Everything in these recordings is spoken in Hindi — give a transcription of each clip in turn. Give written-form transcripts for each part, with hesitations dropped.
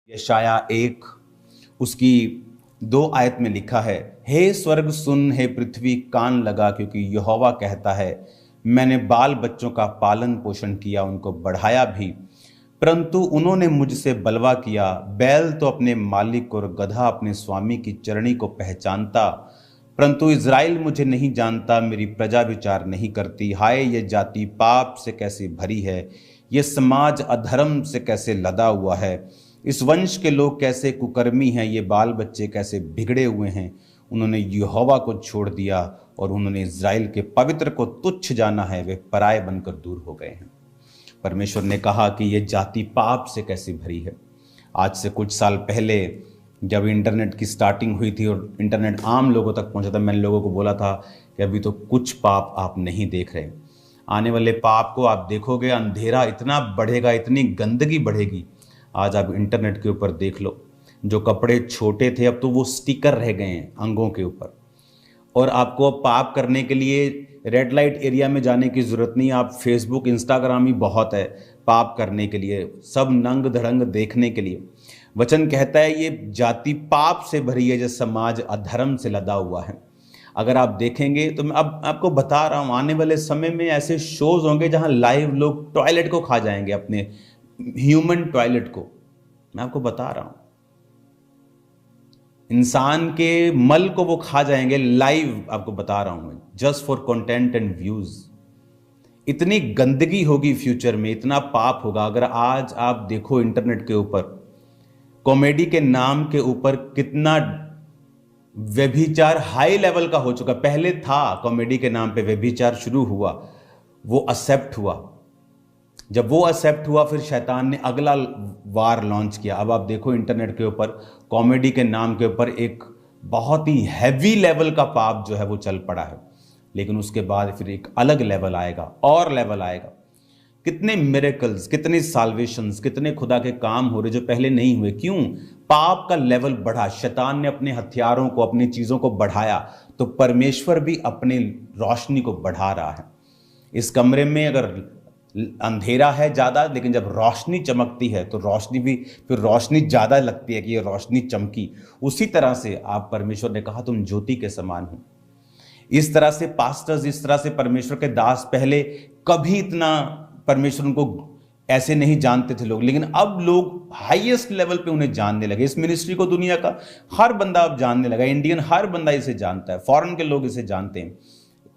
यशाया 1 उसकी 2 आयत में लिखा है, हे स्वर्ग सुन, हे पृथ्वी कान लगा, क्योंकि यहोवा कहता है, मैंने बाल बच्चों का पालन पोषण किया, उनको बढ़ाया भी, परंतु उन्होंने मुझसे बलवा किया। बैल तो अपने मालिक और गधा अपने स्वामी की चरनी को पहचानता, परंतु इज़राइल मुझे नहीं जानता, मेरी प्रजा विचार नहीं करती। हाय, ये जाति पाप से कैसे भरी है, ये समाज अधर्म से कैसे लदा हुआ है। इस वंश के लोग कैसे कुकर्मी हैं, ये बाल बच्चे कैसे बिगड़े हुए हैं। उन्होंने यहोवा को छोड़ दिया और उन्होंने इज़राइल के पवित्र को तुच्छ जाना है, वे पराये बनकर दूर हो गए हैं। परमेश्वर ने कहा कि ये जाति पाप से कैसे भरी है। आज से कुछ साल पहले जब इंटरनेट की स्टार्टिंग हुई थी और इंटरनेट आम लोगों तक पहुंचा था, मैंने लोगों को बोला था कि अभी तो कुछ पाप आप नहीं देख रहे, आने वाले पाप को आप देखोगे, अंधेरा इतना बढ़ेगा, इतनी गंदगी बढ़ेगी। आज आप इंटरनेट के ऊपर देख लो, जो कपड़े छोटे थे अब तो वो स्टिकर रह गए हैं अंगों के ऊपर। और आपको पाप करने के लिए रेड लाइट एरिया में जाने की ज़रूरत नहीं, आप फेसबुक इंस्टाग्राम ही बहुत है पाप करने के लिए, सब नंग धड़ंग देखने के लिए। वचन कहता है ये जाति पाप से भरी है, जो समाज अधर्म से लदा हुआ है। अगर आप देखेंगे तो मैं अब आपको बता रहा हूँ, आने वाले समय में ऐसे शोज होंगे जहाँ लाइव लोग टॉयलेट को खा जाएंगे, अपने ह्यूमन टॉयलेट को। मैं आपको बता रहा हूँ, इंसान के मल को वो खा जाएंगे लाइव, आपको बता रहा हूं मैं, just for content and views. इतनी गंदगी होगी फ्यूचर में, इतना पाप होगा। अगर आज आप देखो इंटरनेट के ऊपर कॉमेडी के नाम के ऊपर कितना व्यभिचार हाई लेवल का हो चुका। पहले था कॉमेडी के नाम पे व्यभिचार शुरू हुआ, वो एक्सेप्ट हुआ, जब वो एक्सेप्ट हुआ फिर शैतान ने अगला वार लॉन्च किया। अब आप देखो इंटरनेट के ऊपर कॉमेडी के नाम के ऊपर एक बहुत ही हैवी लेवल का पाप जो है वो चल पड़ा है, लेकिन उसके बाद फिर एक अलग लेवल आएगा और लेवल आएगा। कितने मिरेकल्स, कितने साल्वेशंस, कितने खुदा के काम हो रहे जो पहले नहीं हुए। क्यों? पाप का लेवल बढ़ा, शैतान ने अपने हथियारों को, अपनी चीजों को बढ़ाया, तो परमेश्वर भी अपने रोशनी को बढ़ा रहा है। इस कमरे में अगर अंधेरा है ज्यादा, लेकिन जब रोशनी चमकती है तो रोशनी भी फिर रोशनी ज्यादा लगती है कि ये रोशनी चमकी। उसी तरह से आप, परमेश्वर ने कहा तुम ज्योति के समान हो। इस तरह से पास्टर्स, इस तरह से परमेश्वर के दास पहले कभी इतना परमेश्वर उनको ऐसे नहीं जानते थे लोग, लेकिन अब लोग हाईएस्ट लेवल पे उन्हें जानने लगे। इस मिनिस्ट्री को दुनिया का हर बंदा अब जानने लगा, इंडियन हर बंदा इसे जानता है, फॉरेन के लोग इसे जानते हैं।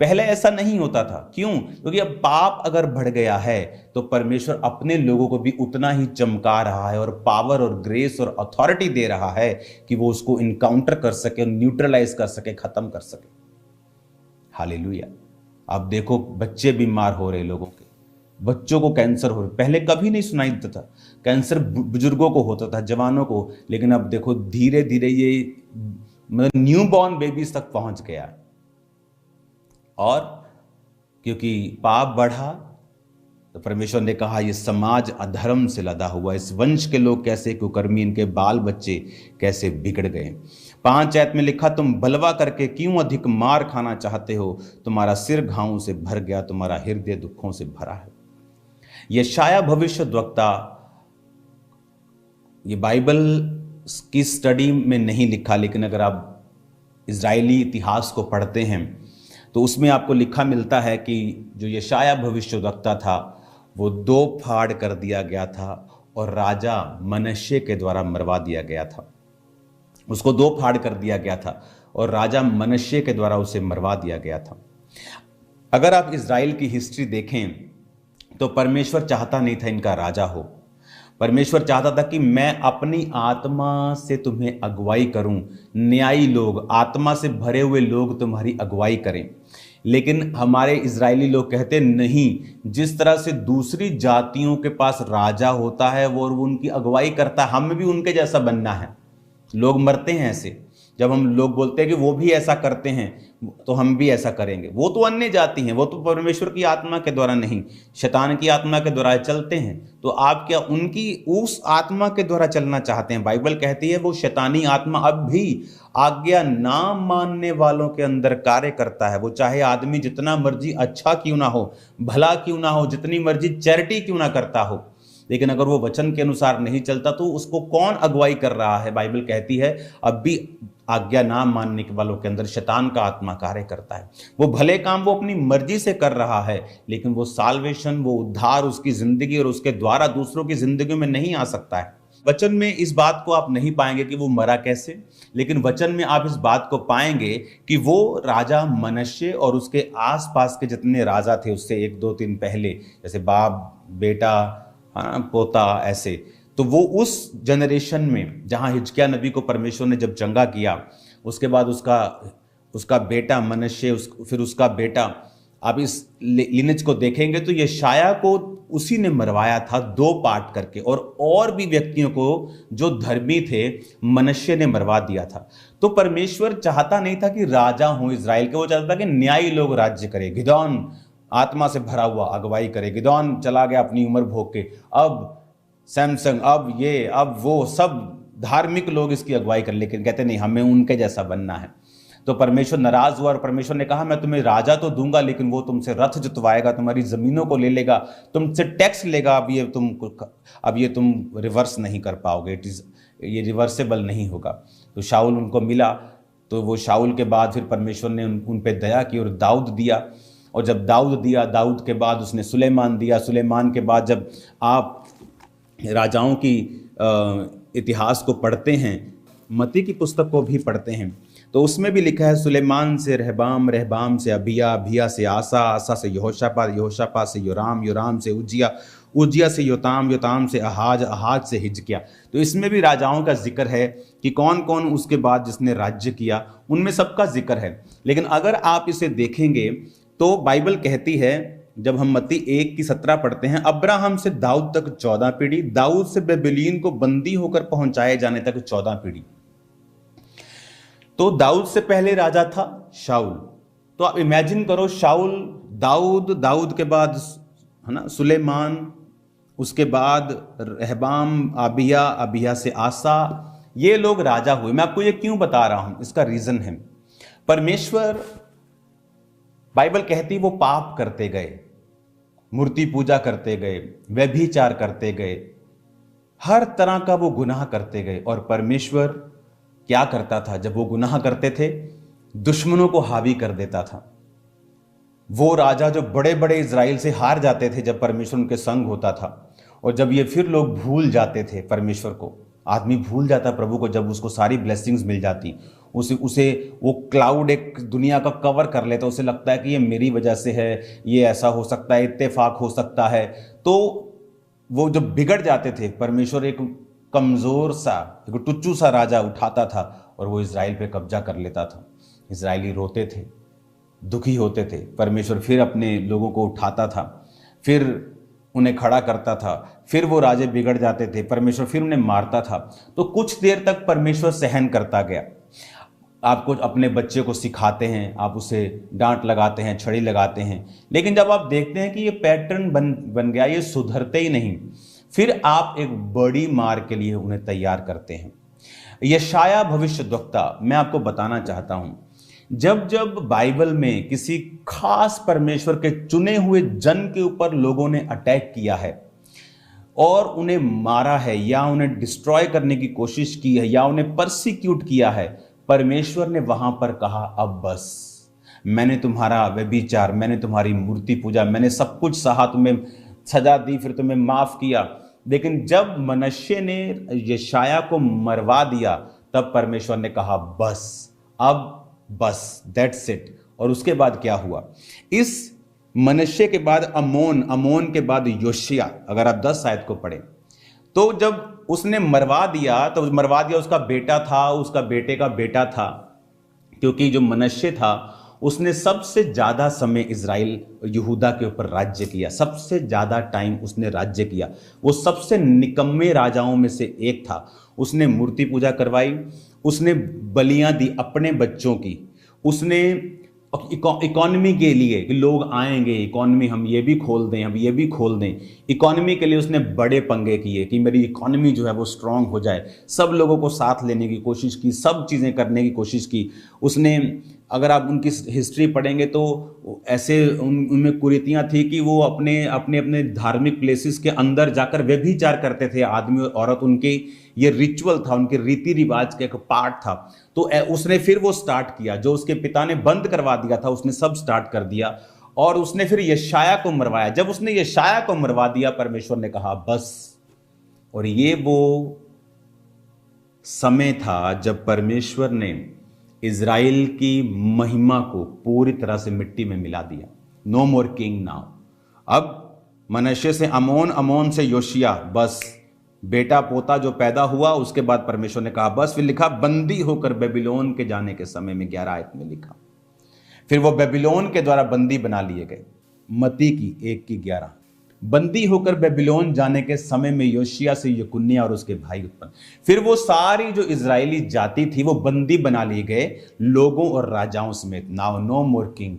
पहले ऐसा नहीं होता था। क्यों? क्योंकि अब पाप अगर बढ़ गया है तो परमेश्वर अपने लोगों को भी उतना ही चमका रहा है और पावर और ग्रेस और अथॉरिटी दे रहा है कि वो उसको इनकाउंटर कर सके, न्यूट्रलाइज कर सके, खत्म कर सके। हालेलुया। अब देखो बच्चे बीमार हो रहे, लोगों के बच्चों को कैंसर हो रहा। पहले कभी नहीं सुनाई देता था, कैंसर बुजुर्गों को होता था, जवानों को, लेकिन अब देखो धीरे धीरे ये मतलब न्यू बॉर्न बेबीज तक पहुंच गया। और क्योंकि पाप बढ़ा तो परमेश्वर ने कहा ये समाज अधर्म से लदा हुआ, इस वंश के लोग कैसे कुकर्मी, इनके बाल बच्चे कैसे बिगड़ गए। 5 आयत में लिखा, तुम बलवा करके क्यों अधिक मार खाना चाहते हो, तुम्हारा सिर घावों से भर गया, तुम्हारा हृदय दुखों से भरा है। यशाया भविष्यद्वक्ता, ये बाइबल की स्टडी में नहीं लिखा, लेकिन अगर आप इजरायली इतिहास को पढ़ते हैं तो उसमें आपको लिखा मिलता है कि जो यशाया भविष्यद्वक्ता था वो 2 फाड़ कर दिया गया था और राजा मनश्शे के द्वारा मरवा दिया गया था। उसको 2 फाड़ कर दिया गया था और राजा मनश्शे के द्वारा उसे मरवा दिया गया था। अगर आप इजराइल की हिस्ट्री देखें तो परमेश्वर चाहता नहीं था इनका राजा हो। परमेश्वर चाहता था कि मैं अपनी आत्मा से तुम्हें अगुवाई करूं, न्यायी लोग, आत्मा से भरे हुए लोग तुम्हारी अगुवाई करें। लेकिन हमारे इजरायली लोग कहते नहीं, जिस तरह से दूसरी जातियों के पास राजा होता है वो और वो उनकी अगुवाई करता है, हमें भी उनके जैसा बनना है। लोग मरते हैं ऐसे, जब हम लोग बोलते हैं कि वो भी ऐसा करते हैं तो हम भी ऐसा करेंगे। वो तो अन्य जाति हैं, वो तो परमेश्वर की आत्मा के द्वारा नहीं, शैतान की आत्मा के द्वारा चलते हैं। तो आप क्या उनकी उस आत्मा के द्वारा चलना चाहते हैं? बाइबल कहती है वो शैतानी आत्मा अब भी आज्ञा ना मानने वालों के अंदर कार्य करता है। वो चाहे आदमी जितना मर्जी अच्छा क्यों ना हो, भला क्यों ना हो, जितनी मर्जी चैरिटी क्यों ना करता हो, लेकिन अगर वो वचन के अनुसार नहीं चलता तो उसको कौन अगुवाई कर रहा है? बाइबल कहती है अब भी आज्ञा ना मानने के वालों के अंदर शैतान का आत्मा कार्य करता है। वो भले काम वो अपनी मर्जी से कर रहा है, लेकिन वो साल्वेशन, वो उद्धार उसकी जिंदगी और उसके द्वारा दूसरों की जिंदगी में नहीं आ सकता है। वचन में इस बात को आप नहीं पाएंगे कि वो मरा कैसे, लेकिन वचन में आप इस बात को पाएंगे कि वो राजा मनश्शे और उसके आसपास के जितने राजा थे उससे 1-2-3 पहले, जैसे बाप, बेटा, हाँ, पोता, ऐसे, तो वो उस जनरेशन में जहाँ हिजकिय्याह नबी को परमेश्वर ने जब चंगा किया, उसके बाद उसका बेटा मनश्शे, फिर उसका बेटा, आप इस लिनेज को देखेंगे तो यशायाह को उसी ने मरवाया था 2 पार्ट करके, और भी व्यक्तियों को जो धर्मी थे मनश्शे ने मरवा दिया था। तो परमेश्वर चाहता नहीं था कि राजा हो इजराइल के, वो चाहता था कि न्यायी लोग राज्य करे। गिदोन आत्मा से भरा हुआ अगुवाई करे। गिदोन चला गया अपनी उम्र भोग के, अब सैमसंग, अब ये, अब वो, सब धार्मिक लोग इसकी अगुवाई कर, लेकिन कहते नहीं हमें उनके जैसा बनना है। तो परमेश्वर नाराज हुआ और परमेश्वर ने कहा मैं तुम्हें राजा तो दूंगा, लेकिन वो तुमसे रथ जुतवाएगा, तुम्हारी जमीनों को ले लेगा, तुमसे टैक्स लेगा। अब ये तुम रिवर्स नहीं कर पाओगे, ये रिवर्सेबल नहीं होगा। तो शाऊल उनको मिला, तो वो शाऊल के बाद फिर परमेश्वर ने उन पे दया की और दाऊद दिया, और जब दाऊद दिया, दाऊद के बाद उसने सुलेमान दिया, सुलेमान के बाद जब आप राजाओं की इतिहास को पढ़ते हैं, मत्ती की पुस्तक को भी पढ़ते हैं, तो उसमें भी लिखा है सुलेमान से रहबाम, रहबाम से अबिया, अबिया से आसा, आसा से यहोशापात, यहोशापात से योराम, योराम से उज्जिया, उज्जिया से योताम, योताम से आहाज, आहाज से हिजकिय्याह। तो इसमें भी राजाओं का जिक्र है कि कौन कौन उसके बाद जिसने राज्य किया, उनमें सबका जिक्र है। लेकिन अगर आप इसे देखेंगे तो बाइबल कहती है, जब हम मत्ती 1:17 पढ़ते हैं, अब्राहम से दाऊद तक 14 पीढ़ी, दाऊद से बेबीलोन को बंदी होकर पहुंचाए जाने तक 14 पीढ़ी। तो दाऊद से पहले राजा था शाऊल। तो आप इमेजिन करो, शाऊल, दाऊद, दाऊद के बाद है ना सुलेमान, उसके बाद रहबाम, अबिया, अबिया से आसा, ये लोग राजा हुए। मैं आपको ये क्यों बता रहा हूं, इसका रीजन है, परमेश्वर, बाइबल कहती वो पाप करते गए, मूर्ति पूजा करते गए, व्यभिचार करते गए, हर तरह का वो गुनाह करते गए। और परमेश्वर क्या करता था? जब वो गुनाह करते थे, दुश्मनों को हावी कर देता था। वो राजा जो बड़े बड़े इजराइल से हार जाते थे जब परमेश्वर उनके संग होता था, और जब ये फिर लोग भूल जाते थे परमेश्वर को, आदमी भूल जाता प्रभु को, जब उसको सारी ब्लेसिंग्स मिल जाती, उसे वो क्लाउड एक दुनिया का कवर कर लेता, उसे लगता है कि ये मेरी वजह से है, ये ऐसा हो सकता है, इत्तेफाक हो सकता है। तो वो जब बिगड़ जाते थे, परमेश्वर एक कमज़ोर सा, एक टुच्चू सा राजा उठाता था और वो इजराइल पे कब्जा कर लेता था। इजरायली रोते थे, दुखी होते थे, परमेश्वर फिर अपने लोगों को उठाता था, फिर उन्हें खड़ा करता था, फिर वो राजे बिगड़ जाते थे, परमेश्वर फिर उन्हें मारता था। तो कुछ देर तक परमेश्वर सहन करता गया। आपको अपने बच्चे को सिखाते हैं, आप उसे डांट लगाते हैं, छड़ी लगाते हैं, लेकिन जब आप देखते हैं कि ये पैटर्न बन गया, ये सुधरते ही नहीं, फिर आप एक बड़ी मार के लिए उन्हें तैयार करते हैं। यशायाह भविष्यद्वक्ता, मैं आपको बताना चाहता हूं, जब जब बाइबल में किसी खास परमेश्वर के चुने हुए जन के ऊपर लोगों ने अटैक किया है और उन्हें मारा है, या उन्हें डिस्ट्रॉय करने की कोशिश की है, या उन्हें परसिक्यूट किया है, परमेश्वर ने वहां पर कहा अब बस, मैंने तुम्हारा व्यभिचार, मैंने तुम्हारी मूर्ति पूजा, मैंने सब कुछ सहा, तुम्हें सजा दी, फिर तुम्हें माफ किया। लेकिन जब मनश्शे ने यशायाह को मरवा दिया, तब परमेश्वर ने कहा बस, अब बस, दैट्स इट। और उसके बाद क्या हुआ? इस मनश्शे के बाद अमोन, अमोन के बाद योशिया, अगर आप 10 आयत को पढ़ें, तो जब उसने मरवा दिया, तो मरवा दिया, उसका बेटा था, उसका बेटे का बेटा था, क्योंकि जो मनश्शे था उसने सबसे ज्यादा समय इजराइल यहूदा के ऊपर राज्य किया, सबसे ज्यादा टाइम उसने राज्य किया। वो सबसे निकम्मे राजाओं में से एक था। उसने मूर्ति पूजा करवाई, उसने बलियां दी अपने बच्चों की, उसने इकोनॉमी के लिए कि लोग आएंगे, इकोनॉमी हम ये भी खोल दें, हम ये भी खोल दें, इकोनॉमी के लिए उसने बड़े पंगे किए कि मेरी इकोनॉमी जो है वो स्ट्रांग हो जाए। सब लोगों को साथ लेने की कोशिश की, सब चीज़ें करने की कोशिश की। उसने अगर आप उनकी हिस्ट्री पढ़ेंगे तो ऐसे उनमें कुरीतियां थी कि वो अपने अपने अपने धार्मिक प्लेसेस के अंदर जाकर व्यभिचार करते थे, आदमी और औरत। उनके ये रिचुअल था, उनके रीति रिवाज का एक पार्ट था। तो उसने फिर वो स्टार्ट किया, जो उसके पिता ने बंद करवा दिया था उसने सब स्टार्ट कर दिया। और उसने फिर यशाया को मरवाया। जब उसने यशाया को मरवा दिया, परमेश्वर ने कहा बस। और ये वो समय था जब परमेश्वर ने इज़राइल की महिमा को पूरी तरह से मिट्टी में मिला दिया। नो मोर किंग नाउ। अब मनश्शे से अमोन, अमोन से योशिया, बस बेटा पोता जो पैदा हुआ, उसके बाद परमेश्वर ने कहा बस। फिर लिखा बंदी होकर बेबीलोन के जाने के समय में, 11 आयत में लिखा। फिर वो बेबीलोन के द्वारा बंदी बना लिए गए। मती की 1:11, बंदी होकर बेबीलोन जाने के समय में योशिया से यकुन्याह और उसके भाई उत्पन्न। फिर वो सारी जो इजरायली जाति थी वो बंदी बना लिए गए, लोगों और राजाओं समेत। नाउ नो मोर किंग।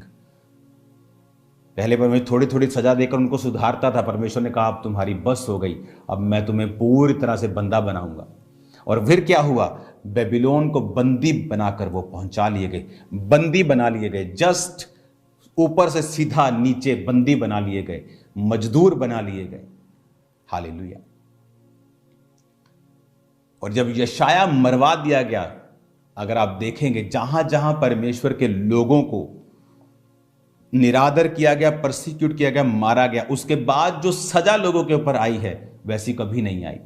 पहले परमेश्वर थोड़ी थोड़ी सजा देकर उनको सुधारता था। परमेश्वर ने कहा अब तुम्हारी बस हो गई, अब मैं तुम्हें पूरी तरह से बंदा बनाऊंगा। और फिर क्या हुआ? बेबीलोन को बंदी बनाकर वो पहुंचा लिए गए, बंदी बना लिए गए। जस्ट ऊपर से सीधा नीचे बंदी बना लिए गए, मजदूर बना लिए गए। हालेलुया। और जब यशाया मरवा दिया गया, अगर आप देखेंगे जहां जहां परमेश्वर के लोगों को निरादर किया गया, परसिक्यूट किया गया, मारा गया, उसके बाद जो सजा लोगों के ऊपर आई है वैसी कभी नहीं आई।